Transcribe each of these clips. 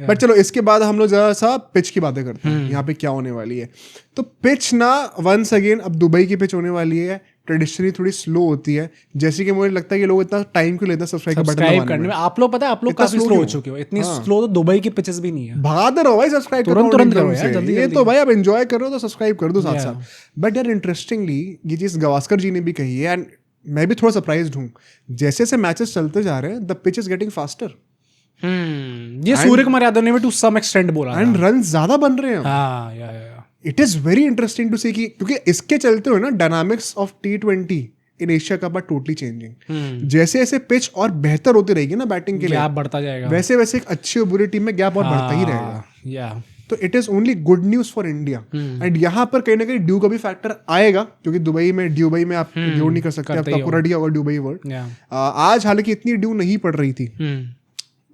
But चलो इसके बाद हम लोग जरा सा पिच की बातें करते हैं, यहाँ पे क्या होने वाली है। तो पिच ना वंस अगेन अब दुबई की पिच होने वाली है, ट्रेडिशनली थोड़ी स्लो होती है, जैसे कि मुझे लगता है कि लोग इतना टाइम क्यों लेते हैं सब्सक्राइब करने में। आप लोग पता है आप लोग काफी स्लो हो चुके हो, इतनी स्लो तो दुबई की पिचेस भी नहीं है। भगाते रहो भाई सब्सक्राइब तुरंत करो यार, जल्दी ये तो भाई आप एंजॉय करो तो सब्सक्राइब कर दो साथ साथ। बट यार इंटरेस्टिंगली ये चीज गवास्कर जी ने भी कही है, एंड मैं भी थोड़ा सरप्राइज्ड हूँ, जैसे जैसे मैचेस चलते जा रहे हैं the pitch is getting faster. ये सूर्य कुमार यादव ने भी टू सम एक्सटेंट बोला एंड रन ज्यादा बन रहे हैं। हाँ yeah it is very interesting to see, क्योंकि इसके चलते हुए ना dynamics of T20 in Asia Cup are totally changing. जैसे जैसे पिच और बेहतर होती रहेगी ना बैटिंग के लिए, गैप बढ़ता जाएगा, वैसे वैसे एक अच्छी और बुरी टीम में गैप और बढ़ता ही रहेगा। या तो it is only good news for India. And यहाँ पर कहीं ना कहीं ड्यू का भी फैक्टर आएगा, क्योंकि दुबई में आप जोड़ नहीं कर सकते, आपका पूरा दिया होगा दुबई वर्ड। आज हालांकि इतनी ड्यू नहीं पड़ रही थी,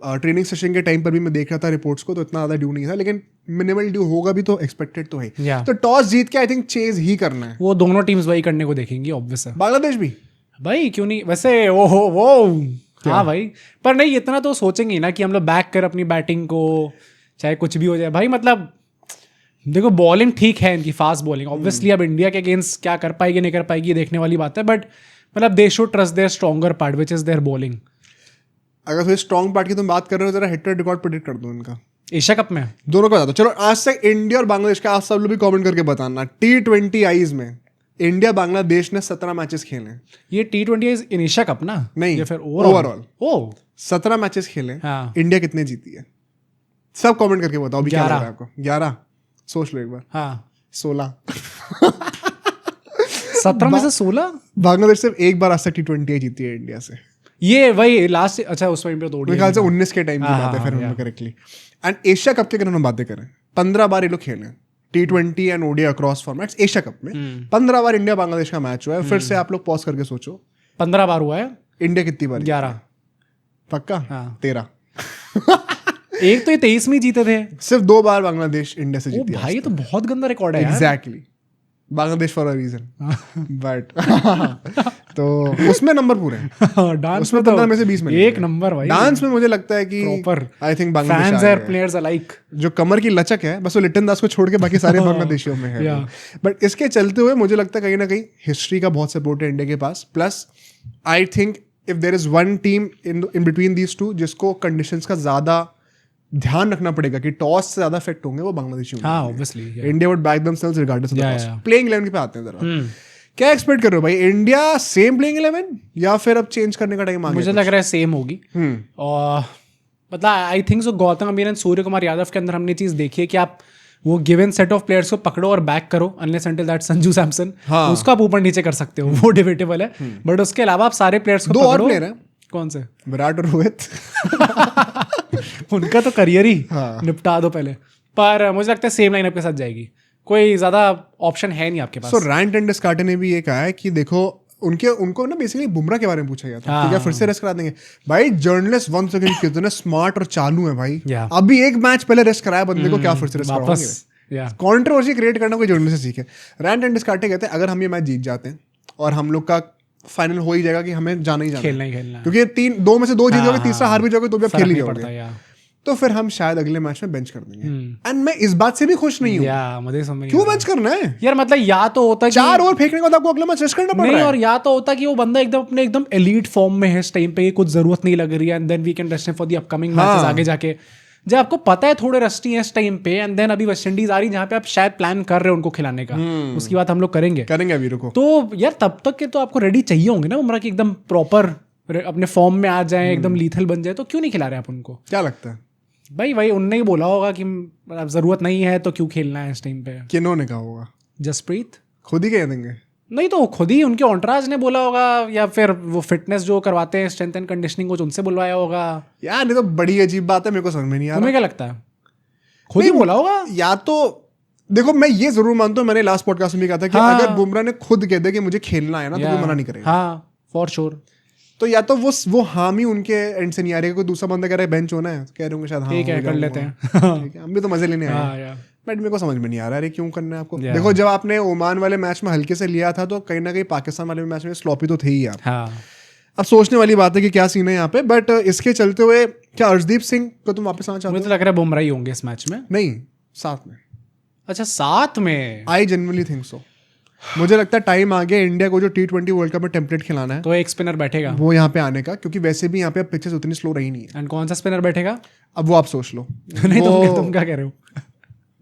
ट्रेनिंग सेशन के टाइम पर भी मैं देख रहा था रिपोर्ट्स को, तो इतना ज्यादा ड्यू नहीं था, लेकिन मिनिमल ड्यू होगा भी तो एक्सपेक्टेड तो है। तो टॉस जीत के आई थिंक चेज ही करना है, वो दोनों टीम्स वही करने को देखेंगी ऑब्वियस है। बांग्लादेश भी भाई क्यों नहीं, वैसे वो हाँ भाई, पर नहीं इतना तो सोचेंगे ही ना कि हम लोग बैक कर अपनी बैटिंग को, चाहे कुछ भी हो जाए भाई। मतलब देखो बॉलिंग ठीक है इनकी, फास्ट बॉलिंग ऑब्वियसली, अब इंडिया के अगेंस्ट क्या कर पाएगी नहीं कर पाएगी देखने वाली बात है, बट मतलब they should trust their stronger part which is their bowling. अगर थोड़ी स्ट्रॉन्ग पार्ट की तुम बात कर रहे हो, जरा हिट रिकॉर्ड प्रेडिक्ट कर दो इनका एशिया कप में, दोनों का बता दो। चलो आज तक इंडिया और बांग्लादेश का आप सब लोग भी कमेंट करके बताना। T20 आईज में इंडिया बांग्लादेश ने 17 मैचेस खेले। ये T20 इन एशिया कप ना, नहीं ये फिर ओवरऑल 17 मैचेस खेले। हाँ। इंडिया कितने जीती है, सब कमेंट करके बताओ। अभी क्या लग रहा है आपको? 11 सोच लो एक बार। हाँ 16 17 में से 16। बांग्लादेश सिर्फ एक बार आज तक T20 जीती है इंडिया से। ये वही लास्ट, अच्छा उस टाइम पे तो मेरे ख्याल से 19 के टाइम की बात है, फिर हमने करेक्टली। एंड एशिया कप की अगर हम बातें करें, 15 बार ये लोग खेले T20 and ODI across formats. Asia cup में 15 बार इंडिया बांग्लादेश का मैच हुआ है। फिर से आप लोग पॉज करके सोचो, 15 बार हुआ है। इंडिया कितनी बार? 11 पक्का? हाँ 13 एक तो ये 23 में जीते थे। सिर्फ 2 बार बांग्लादेश इंडिया से जीती है। भाई ये तो बहुत गंदा रिकॉर्ड है। Exactly, Bangladesh for a reason. But तो उसमें नंबर पूरे डांस उसमें 15 में से 20 में एक नंबर भाई। डांस में मुझे लगता है कि proper I think Bangladesh fans और प्लेयर्स अलाइक, जो कमर की लचक है बस वो लिटन दास को छोड़ के बाकी सारे बांग्लादेशियों में है। बट इसके चलते हुए मुझे लगता है कहीं ना कहीं हिस्ट्री का बहुत सपोर्ट है इंडिया के पास। Plus I think if there is one team in between these two जिसको कंडीशंस का ज्यादा ध्यान रखना पड़ेगा कि टॉस से ज्यादा इफेक्ट होंगे, वो बांग्लादेशी होंगे। हाँ obviously India would back themselves regardless of the toss. Playing 11 पे आते हैं जरा, क्या एक्सपेक्ट कर रहे हो भाई? इंडिया सेम प्लेइंग 11 या फिर अब चेंज करने का टाइम आ गया? मुझे लग रहा है सेम होगी। और मतलब आई थिंक सो गौतम गंभीर एंड सूर्य कुमार यादव के अंदर हमने चीज देखी है कि आप वो गिवन सेट ऑफ प्लेयर्स को पकड़ो और बैक करो, unless until that Sanju Samson, उसको आप ऊपर नीचे कर सकते हो, वो डिबेटेबल है। बट उसके अलावा आप सारे प्लेयर्स को दो पकड़ो। और प्लेयर हैं। कौन से? विराट और रोहित। उनका तो करियर ही निपटा दो पहले। पर मुझे लगता है सेम लाइनअप के साथ जाएगी, कोई ज्यादा ऑप्शन है नहीं आपके पास। सो रैंट एंड डिस्कार्टे ने भी ये कहा है कि देखो उनको ना बेसिकली बुमराह के बारे में पूछा गया था कि क्या फिर से रेस्ट करा देंगे। भाई जर्नलिस्ट वंस अगेन कितने स्मार्ट और चालू है भाई। अभी एक मैच पहले रेस्ट कराया बंदे को, क्या फिर से रेस्ट कराओगे? कंट्रोवर्सी क्रिएट करना कोई जर्नलिस्ट सीखे। रैंट एंड डिस्कार्टे कहते हैं अगर हम ये मैच जीत जाते हैं और हम लोग का फाइनल हो ही जाएगा कि हमें जाना ही जाना, खेलना ही खेलना, क्योंकि 2 में से 2 जीत जाओगे, तीसरा हार भी जाओगे तो भी आप खेल ही जाओगे, तो फिर हम शायद अगले मैच में बेंच कर देंगे। एंड मैं इस बात से भी खुश नहीं हूँ। क्यों बेंच करना है यार? मतलब या तो होता है 4 ओवर फेंकने के बाद आपको अगला मैच रेस्ट करना पड़ रहा है, और या तो होता है कि वो बंदा एकदम एलीट फॉर्म में है इस टाइम पे, कुछ जरूरत नहीं लग रही है, and then we can rest for the upcoming matches आगे जाके, जब आपको पता है थोड़े रस्टी हैं इस टाइम पे, एंड देन अभी वेस्ट इंडीज आ रही है जहाँ पे आप शायद प्लान कर रहे हो उनको खिलाने का, उसकी बात हम लोग करेंगे अभी रुको। तो यार तब तक के तो आपको रेडी चाहिए होंगे ना बुमराह की, एकदम प्रॉपर अपने फॉर्म में आ जाए, एकदम लीथल बन जाए, तो क्यों नहीं खिला रहे आप उनको? क्या लगता है भाई? वही उनने ही बोला होगा कि जरूरत नहीं है तो क्यों खेलना है इस टाइम पे। किन्होंने कहा होगा? जसप्रीत खुद ही कह देंगे? नहीं तो खुद ही उनके ऑन्टराज ने बोला होगा, या फिर वो फिटनेस जो करवाते हैं स्ट्रेंथ एंड कंडीशनिंग कोच, उनसे बुलवाया होगा। यार ये तो बड़ी अजीब बात है, मेरे को समझ में नहीं आ रहा। तुम्हें क्या लगता है? खुद ही बोला होगा? या तो देखो मैं ये जरूर मानता हूँ, मैंने लास्ट पॉडकास्ट में भी कहा था कि अगर बुमराह ने खुद कह दे कि मुझे खेलना है ना, तो कोई मना नहीं करेगा। हाँ फॉर श्योर। तो या तो वो हामी उनके एंड से नहीं आ रही है, कोई दूसरा बंदा कह रहा है बेंच होना है, कह रहे होंगे शायद ठीक है कर लेते हैं, ठीक है, हम भी तो मजे लेने आए। बट मेरे को समझ में नहीं आ रहा है क्यों करना है आपको। देखो जब आपने ओमान वाले मैच में हल्के से लिया था तो कहीं ना कहीं पाकिस्तान वाले मैच में स्लॉपी तो थे ही आप। अब सोचने वाली बात है कि क्या सीन है यहाँ पे, बट इसके चलते हुए क्या अर्शदीप सिंह को तुम वापस आना चाहते मुझे तो लग रहा है बुमराह ही होंगे इस मैच में। नहीं, साथ में। अच्छा, साथ में। I genuinely think so. मुझे लगता है टाइम आ गया इंडिया को जो T20 वर्ल्ड कप में टेम्पलेट खिलाना है, तो एक स्पिनर बैठेगा वो यहाँ पे आने का, क्योंकि वैसे भी यहाँ पे पिचेस उतनी स्लो रही नहीं है। एंड कौन सा स्पिनर बैठेगा? अब वो आप सोच लो। नहीं, तुम क्या कह रहे हो?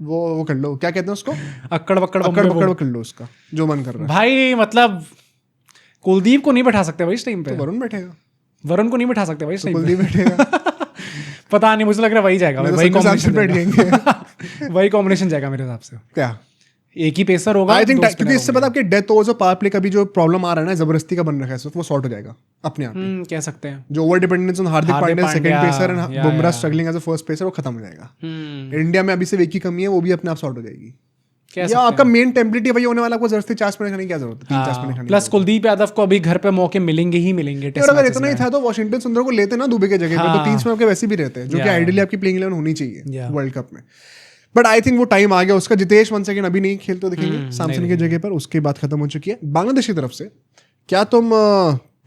वो कर लो, क्या कहते हैं उसको, अक्कड़ बक्कड़ कर लो उसका जो मन कर रहा है भाई। मतलब कुलदीप को नहीं बैठा सकते भाई इस टाइम पे। तो वरुण बैठेगा। वरुण को नहीं बैठा सकते भाई इस टाइम पे। कुलदीप बैठेगा। पता नहीं, मुझे लग रहा है वही जाएगा, वही कॉम्बिनेशन बैठ जाएंगे। वही कॉम्बिनेशन जाएगा मेरे हिसाब से। क्या एक ही पेसर होगा, आई थिंक, क्योंकि इससे पता आपके डेथ ओवर्स और पावर प्ले का भी जो प्रॉब्लम आ रहा है ना, जबरदस्ती का बन रखा है, वो सॉर्ट हो जाएगा अपने आप। कह सकते हैं जो over dependence on Hardik Pandya second pacer and Bumrah या। Struggling as a first pacer, वो खत्म हो जाएगा। इंडिया में अभी सिर्फ एक ही कमी है, वो भी अपने आप सॉर्ट हो जाएगी। या आपका मेन टेम्पलेट वही होने वाला, आपको जबरदस्ती 4 स्पिनर खाने की क्या जरूरत है? 3-4 स्पिनर खाने। प्लस कुलदीप यादव को अभी घर पे मौके मिलेंगे ही मिलेंगे। और अगर इतना ही था तो वाशिंगटन सुंदर को लेते ना दुबे के जगह पे, तो 3 स्पिनर आपके वैसे भी रहते हैं, जो कि आइडियली आपकी प्लेइंग 11 होनी चाहिए वर्ल्ड कप में। बट आई थिंक वो टाइम आ गया उसका। जितेश 1 सेकंड अभी नहीं खेलते दिखेंगे सैमसन की जगह पर, उसके बाद खत्म हो चुकी है। बांग्लादेश की तरफ से क्या तुम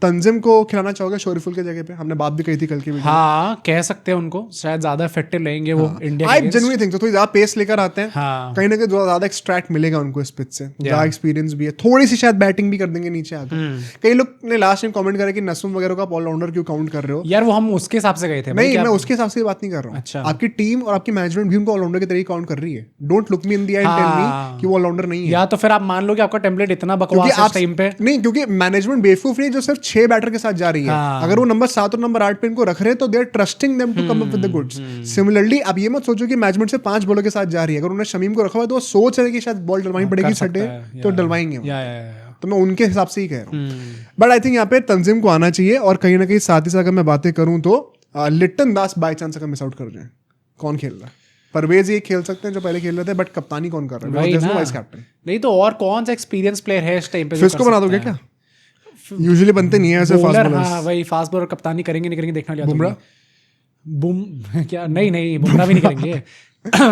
तंजिम को खिलाना चाहोगे शोरिफुल के जगह पे? हमने बात भी कही थी कल की वीडियो। हाँ, कह सकते हैं उनको, शायद ज्यादा इफेक्टिव रहेंगे वो इंडिया आई जेन्युइनली थिंक तो थोड़ी ज्यादा पेस लेकर आते हैं। हाँ। कहीं ना कहीं ज्यादा एक्सट्रैक्ट मिलेगा उनको इस पिच से, ज्यादा एक्सपीरियंस भी है, थोड़ी सी शायद बैटिंग भी कर देंगे नीचे आकर। कई लोग ने लास्ट टाइम कमेंट करा कि नसुम वगैरह का ऑलराउंडर क्यों काउंट कर रहे हो? यार वो हम उसके हिसाब से गए थे। नहीं, मैं उसके हिसाब से बात नहीं कर रहा हूँ। अच्छा। आपकी टीम और आपकी मैनेजमेंट भी उनको ऑलराउंडर के तरीके काउंट कर रही है। Don't look me in the eye and tell me कि वो ऑलराउंडर नहीं है। या तो फिर आप मान लो कि आपका टेम्पलेट इतना बकवास है इस टाइम पे। नहीं, क्योंकि मैनेजमेंट बेवकूफ नहीं जो सिर्फ 6 बैटर के साथ जा रही है। अगर वो नंबर 7 और नंबर 8 पे इनको रख रहे हैं तो they are trusting them to come up with the goods. Similarly अब ये मत सोचो कि मैनेजमेंट से 5 बॉलर के साथ जा रही है। अगर उन्होंने शमीम को रखा हुआ है तो वो सोच रहे कि शायद बॉल डलवानी पड़ेगी सटे, तो डलवाएंगे। तो मैं उनके हिसाब से ही कह रहा हूँ। बट आई थिंक यहाँ पे तंजिम को आना चाहिए। और कहीं ना कहीं साथ ही साथ अगर मैं बातें करूँ तो लिट्टन दास बाय चांस अगर मिस आउट कर जाए, कौन खेल रहा है? परवेज ये खेल सकते हैं जो पहले खेल रहे थे, बट कप्तानी कौन कर रहा है? वाइस कैप्टन नहीं तो और कौन सा एक्सपीरियंस प्लेयर है इस टाइम पे? फिस्को बना दोगे क्या? यूजुअली बनते नहीं है ऐसे फास्ट बॉलर्स। हाँ वही, फास्ट बॉलर कप्तानी करेंगे नहीं करेंगे देखना लिया। बुमराह क्या? नहीं बुमराह भी नहीं करेंगे।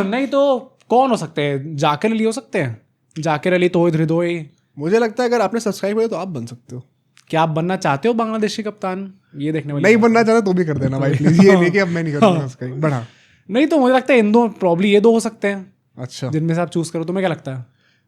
नहीं तो कौन हो सकते हैं? जाकिर अली हो सकते हैं, जाकिर अली, तौहीद हृदोई। मुझे लगता है अगर आपने सब्सक्राइब किया तो आप बन सकते हो। क्या आप बनना चाहते हो बांग्लादेशी कप्तान? ये देखने वाली नहीं बनना चाहते तो भी कर देना भाई प्लीज। ये नहीं कि अब मैं नहीं करूंगा सब्सक्राइब। बढ़ा नहीं तो मुझे लगता है इन दो, प्रॉब्ली ये 2 हो सकते हैं। अच्छा, जिनमें से आप चूज करो। तुम्हें क्या लगता है?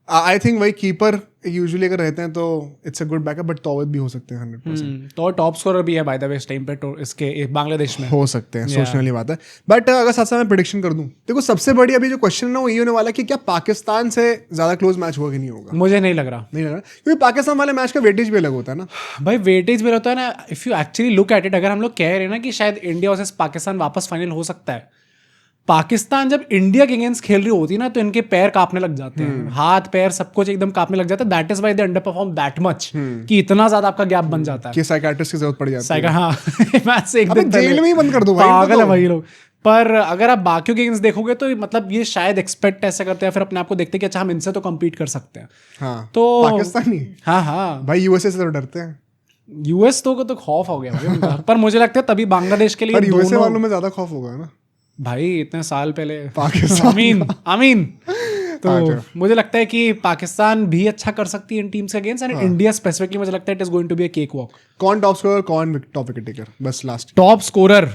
आई थिंक वही कीपर यूजुअली अगर रहते हैं तो it's a good backup, but Towhid भी हो सकते हैं 100%। तो टॉप स्कोरर भी है बाय द वे इस टाइम पे तो इसके बांग्लादेश में हो सकते हैं, सोचने वाली बात है। बट अगर साथ साथ मैं प्रेडिक्शन कर दूं, देखो सबसे बड़ी अभी जो क्वेश्चन है ना वो ये होने वाला है कि क्या पाकिस्तान से ज्यादा क्लोज मैच होगा कि नहीं होगा? मुझे नहीं लग रहा। नहीं लग रहा, क्योंकि पाकिस्तान वाले मैच का वेटेज भी अलग होता है ना भाई। वेटेज भी रहता है ना। If you actually look at it, अगर हम लोग कह रहे हैं ना कि शायद इंडिया वर्सेस पाकिस्तान वापस फाइनल हो सकता है, पाकिस्तान जब इंडिया के अगेंस्ट खेल रही होती है ना तो इनके पैर कांपने लग जाते हैं, हाथ पैर सब कुछ एकदम कांपने लग जाता है। That is why they under perform that much कि इतना ज्यादा आपका गैप बन जाता है कि साइकियाट्रिस्ट की जरूरत पड़ जाती है। हाँ मैच से एक दिन जेल में ही बंद कर दो भाई, पागल है भाई लोग। पर अगर आप बाकियों के अगेंस्ट देखोगे तो मतलब ये शायद एक्सपेक्ट ऐसे करते हैं, फिर अपने आप को देखते हैं कि अच्छा हम इनसे तो कम्पीट कर सकते हैं। हाँ, तो पाकिस्तानी हाँ भाई यूएसए से तो डरते हैं। यूएस तो खौफ हो गया भाई उनका। पर मुझे लगता है तभी बांग्लादेश के लिए पर यूएसए वालों में ज्यादा खौफ होगा ना भाई, इतने साल पहले पाकिस्तान। आमीन तो मुझे लगता है कि पाकिस्तान भी अच्छा कर सकती है इन टीम्स के अगेंस्ट, एंड इंडिया स्पेसिफिकली मुझे लगता है it is going to be a cakewalk. कौन टॉप स्कोरर, कौन टॉप विकेट टेकर? बस last top scorer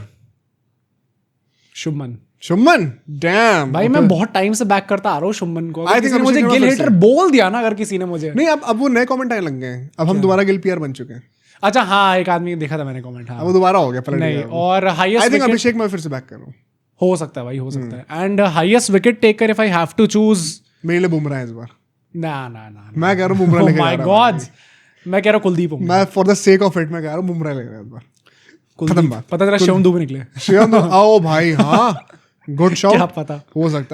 Shubman. Damn भाई मैं बहुत टाइम से बैक करता आ रहा हूँ शुभमन को। I think मुझे गिल हेटर बोल दिया ना अगर किसी ने मुझे। नहीं, अब वो नए कमेंट आने लग गए हैं। अब हम दोबारा गिल पीआर बन चुके हैं। अच्छा हाँ, एक आदमी देखा था मैंने कमेंट। हाँ अब वो दोबारा हो गया पलट नहीं, गया। और हाईएस्ट आई थिंक अभिषेक मैं फिर से बैक कर रहा हूँ। हो सकता है भाई, हो सकता है। And highest wicket taker if I have to choose, मेरे लिए बुमराह है इस बार। ना मैं कह रहा हूँ बुमराह लेके जा रहा हूँ। माय गॉड, मैं कह रहा हूँ कुलदीप हूँ। मैं for the sake of it मैं कह रहा हूँ बुमराह लेके इस बार। खत्म बात। पता चला शिवम दुबे निकले। शिवम आओ भाई। हाँ गुड शॉट, क्या पता, हो सकता है।